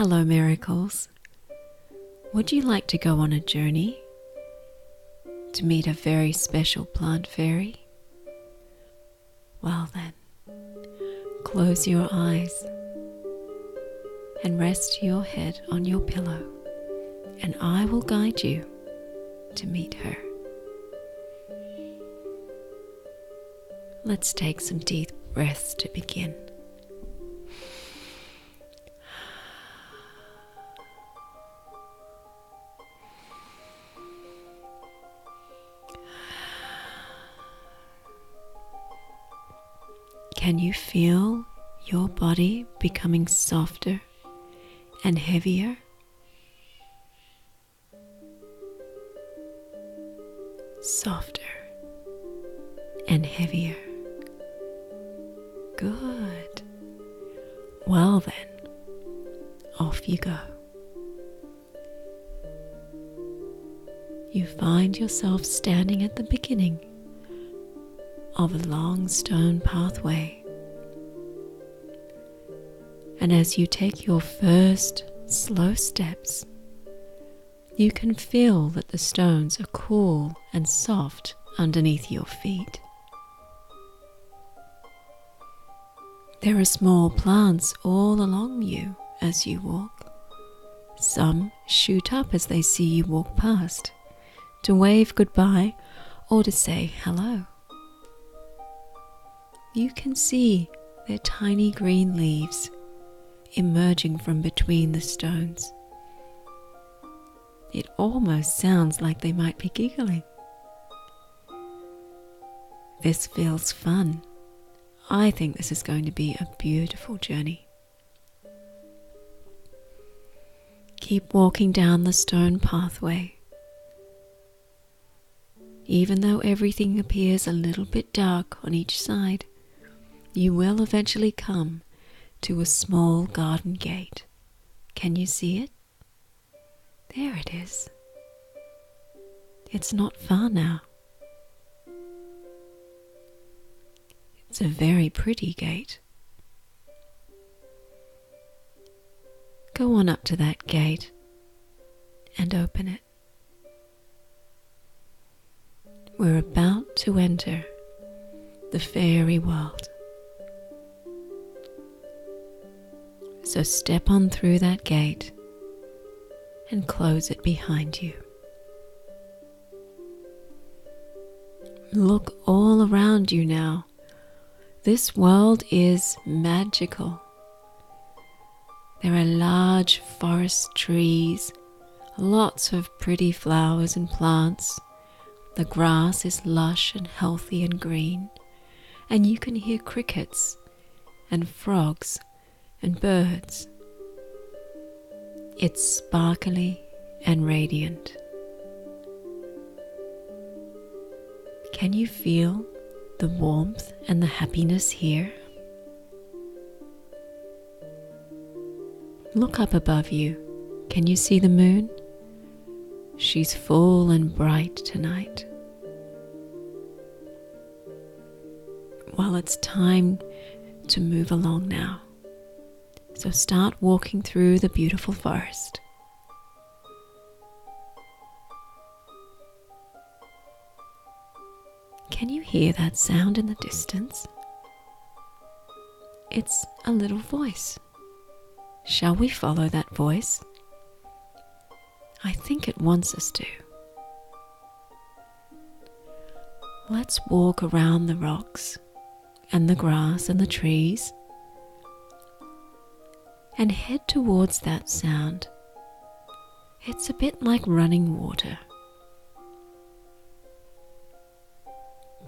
Hello, miracles. Would you like to go on a journey to meet a very special plant fairy? Well then, close your eyes and rest your head on your pillow, and I will guide you to meet her. Let's take some deep breaths to begin. Can you feel your body becoming softer and heavier? Softer and heavier. Good. Well then, off you go. You find yourself standing at the beginning of a long stone pathway. And as you take your first slow steps, you can feel that the stones are cool and soft underneath your feet. There are small plants all along you as you walk. Some shoot up as they see you walk past, to wave goodbye or to say hello. You can see their tiny green leaves emerging from between the stones. It almost sounds like they might be giggling. This feels fun. I think this is going to be a beautiful journey. Keep walking down the stone pathway. Even though everything appears a little bit dark on each side, you will eventually come to a small garden gate. Can you see it? There it is. It's not far now. It's a very pretty gate. Go on up to that gate and open it. We're about to enter the fairy world. So step on through that gate and close it behind you. Look all around you now. This world is magical. There are large forest trees, lots of pretty flowers and plants. The grass is lush and healthy and green, and you can hear crickets and frogs and birds. It's sparkly and radiant. Can you feel the warmth and the happiness here? Look up above you. Can you see the moon? She's full and bright tonight. Well, it's time to move along now. So start walking through the beautiful forest. Can you hear that sound in the distance? It's a little voice. Shall we follow that voice? I think it wants us to. Let's walk around the rocks and the grass and the trees and head towards that sound. It's a bit like running water.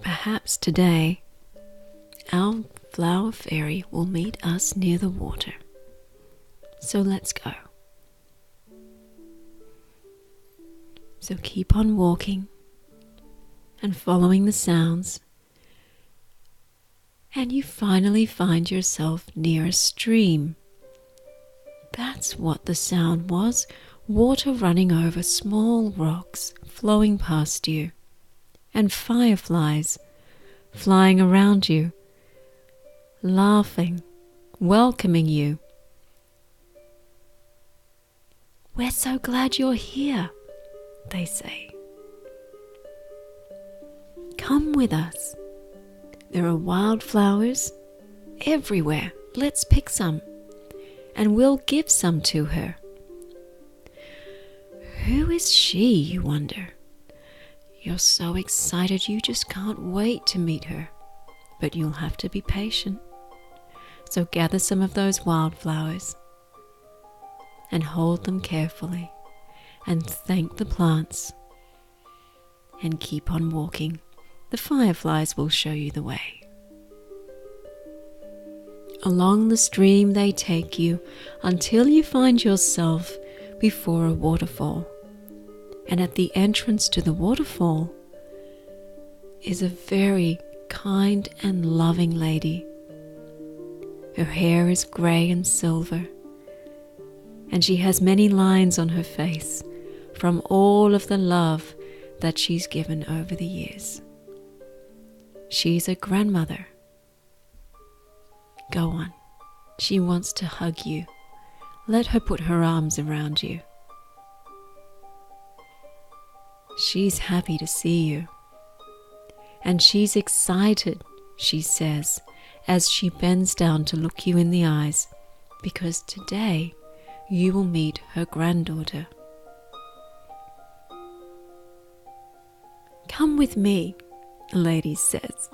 Perhaps today our flower fairy will meet us near the water. So let's go. So keep on walking and following the sounds, and you finally find yourself near a stream. That's what the sound was, water running over small rocks flowing past you, and fireflies flying around you, laughing, welcoming you. "We're so glad you're here," they say. "Come with us. There are wildflowers everywhere. Let's pick some, and we'll give some to her." Who is she, you wonder? You're so excited you just can't wait to meet her, but you'll have to be patient. So gather some of those wildflowers and hold them carefully and thank the plants and keep on walking. The fireflies will show you the way. Along the stream they take you until you find yourself before a waterfall. And at the entrance to the waterfall is a very kind and loving lady. Her hair is grey and silver, and she has many lines on her face from all of the love that she's given over the years. She's a grandmother. Go on. She wants to hug you. Let her put her arms around you. She's happy to see you. And she's excited, she says, as she bends down to look you in the eyes, because today you will meet her granddaughter. "Come with me," the lady says,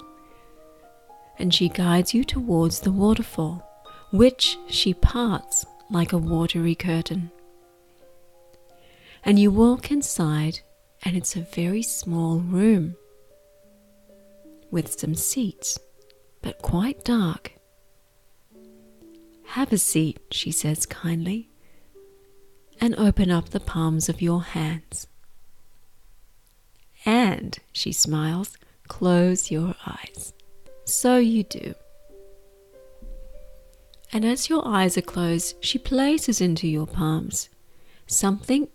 and she guides you towards the waterfall, which she parts like a watery curtain. And you walk inside, and it's a very small room with some seats, but quite dark. "Have a seat," she says kindly, "and open up the palms of your hands. And," she smiles, "close your eyes." So you do. And as your eyes are closed, she places into your palms something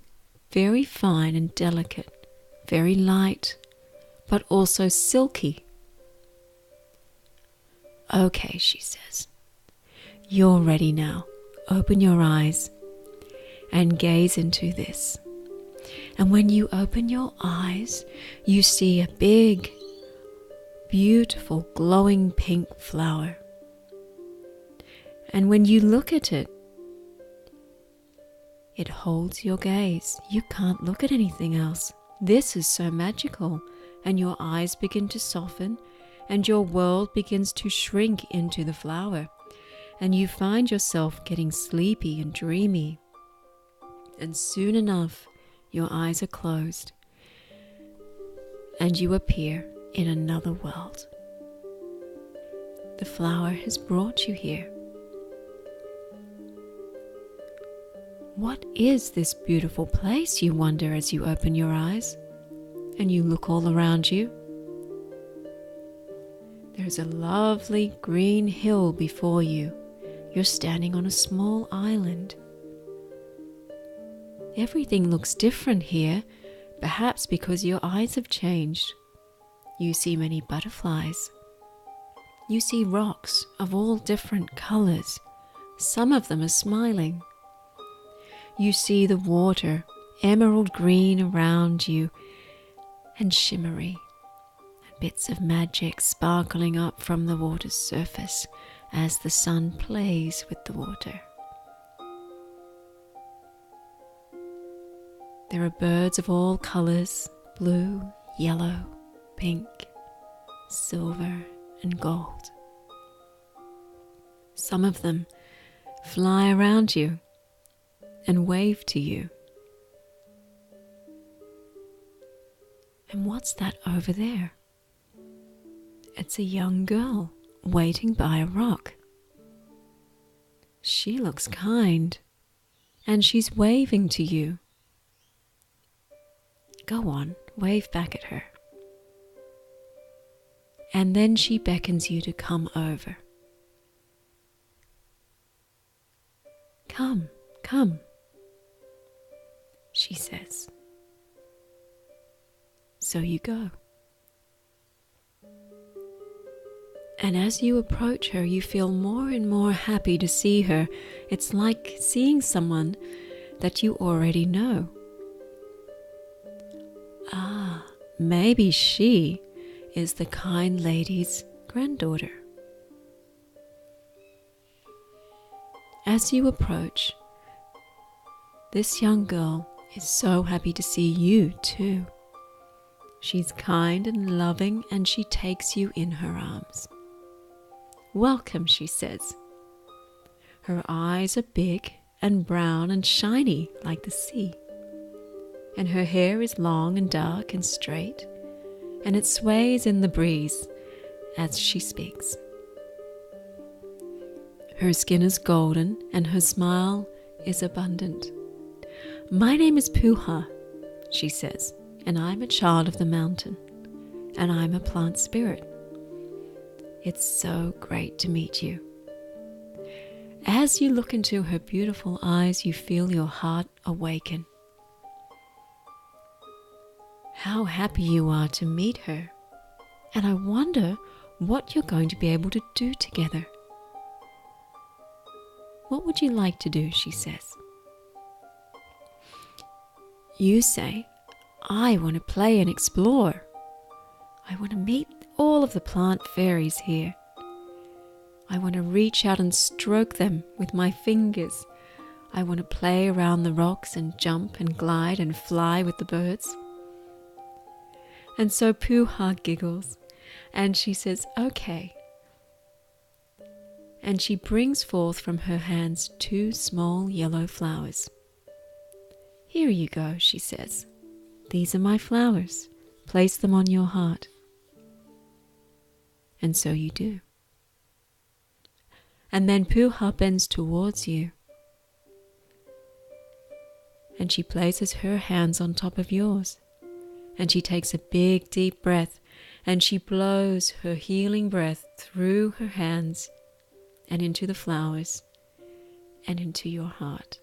very fine and delicate, very light, but also silky. "Okay," she says, "you're ready now. Open your eyes and gaze into this." And when you open your eyes, you see a big, beautiful, glowing pink flower. And when you look at it, it holds your gaze. You can't look at anything else. This is so magical, and your eyes begin to soften, and your world begins to shrink into the flower, and you find yourself getting sleepy and dreamy. And soon enough, your eyes are closed, and you appear in another world. The flower has brought you here. What is this beautiful place, you wonder as you open your eyes and you look all around you? There's a lovely green hill before you. You're standing on a small island. Everything looks different here, perhaps because your eyes have changed. You see many butterflies. You see rocks of all different colors. Some of them are smiling. You see the water, emerald green around you, and shimmery, and bits of magic sparkling up from the water's surface as the sun plays with the water. There are birds of all colors, blue, yellow, pink, silver, and gold. Some of them fly around you and wave to you. And what's that over there? It's a young girl waiting by a rock. She looks kind, and she's waving to you. Go on, wave back at her. And then she beckons you to come over. "Come, come," she says. So you go. And as you approach her, you feel more and more happy to see her. It's like seeing someone that you already know. Maybe she is the kind lady's granddaughter. As you approach, this young girl is so happy to see you too. She's kind and loving, and she takes you in her arms. "Welcome," she says. Her eyes are big and brown and shiny like the sea. And her hair is long and dark and straight, and it sways in the breeze as she speaks. Her skin is golden, and her smile is abundant. "My name is Puha," she says, "and I'm a child of the mountain, and I'm a plant spirit. It's so great to meet you." As you look into her beautiful eyes, you feel your heart awaken. How happy you are to meet her, and I wonder what you're going to be able to do together. "What would you like to do?" she says. You say, "I want to play and explore. I want to meet all of the plant fairies here. I want to reach out and stroke them with my fingers. I want to play around the rocks and jump and glide and fly with the birds." And so Puha giggles, and she says, "Okay." And she brings forth from her hands 2 small yellow flowers. "Here you go," she says. "These are my flowers. Place them on your heart." And so you do. And then Puha bends towards you, and she places her hands on top of yours, and she takes a big deep breath, and she blows her healing breath through her hands and into the flowers and into your heart.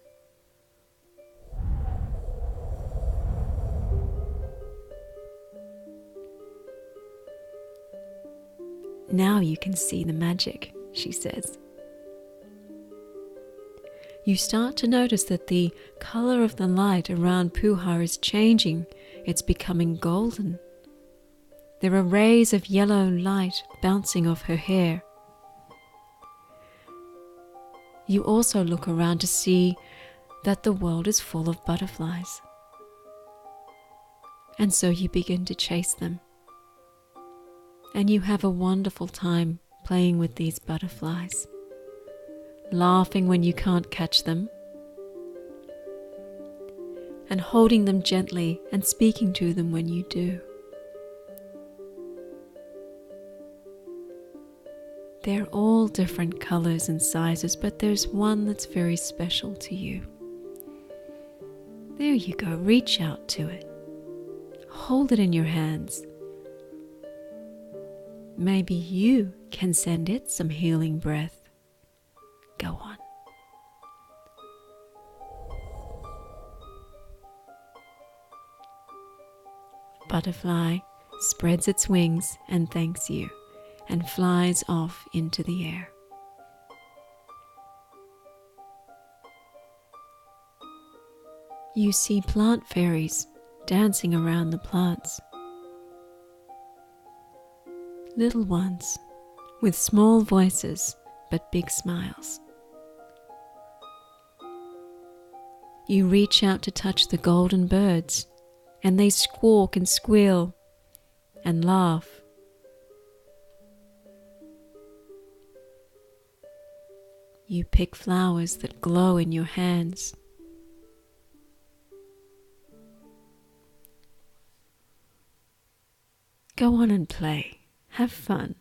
"Now you can see the magic," she says. You start to notice that the color of the light around Puha is changing. It's becoming golden. There are rays of yellow light bouncing off her hair. You also look around to see that the world is full of butterflies. And so you begin to chase them. And you have a wonderful time playing with these butterflies, laughing when you can't catch them, and holding them gently and speaking to them when you do. They're all different colors and sizes, but there's one that's very special to you. There you go, reach out to it. Hold it in your hands. Maybe you can send it some healing breath. Go on. Butterfly spreads its wings and thanks you, and flies off into the air. You see plant fairies dancing around the plants. Little ones with small voices but big smiles. You reach out to touch the golden birds, and they squawk and squeal and laugh. You pick flowers that glow in your hands. Go on and play. Have fun.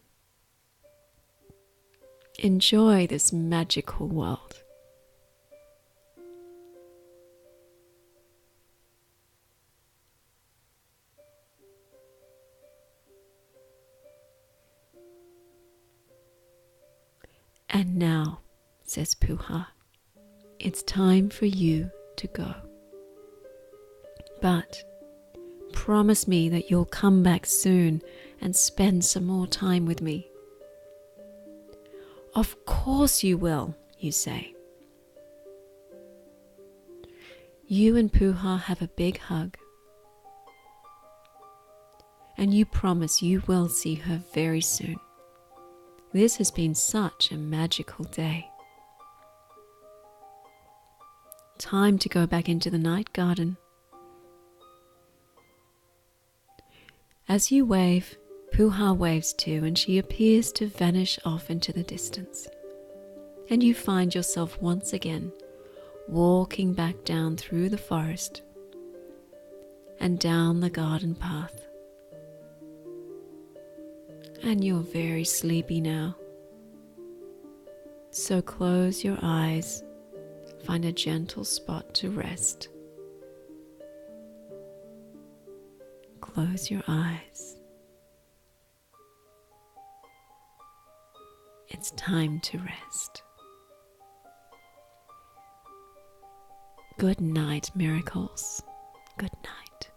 Enjoy this magical world. And now, says Puha, it's time for you to go. But promise me that you'll come back soon and spend some more time with me. Of course you will, you say. You and Puha have a big hug, and you promise you will see her very soon. This has been such a magical day. Time to go back into the night garden. As you wave, Puha waves too, and she appears to vanish off into the distance. And you find yourself once again walking back down through the forest and down the garden path. And you're very sleepy now. So close your eyes, find a gentle spot to rest. Close your eyes. It's time to rest. Good night, miracles. Good night.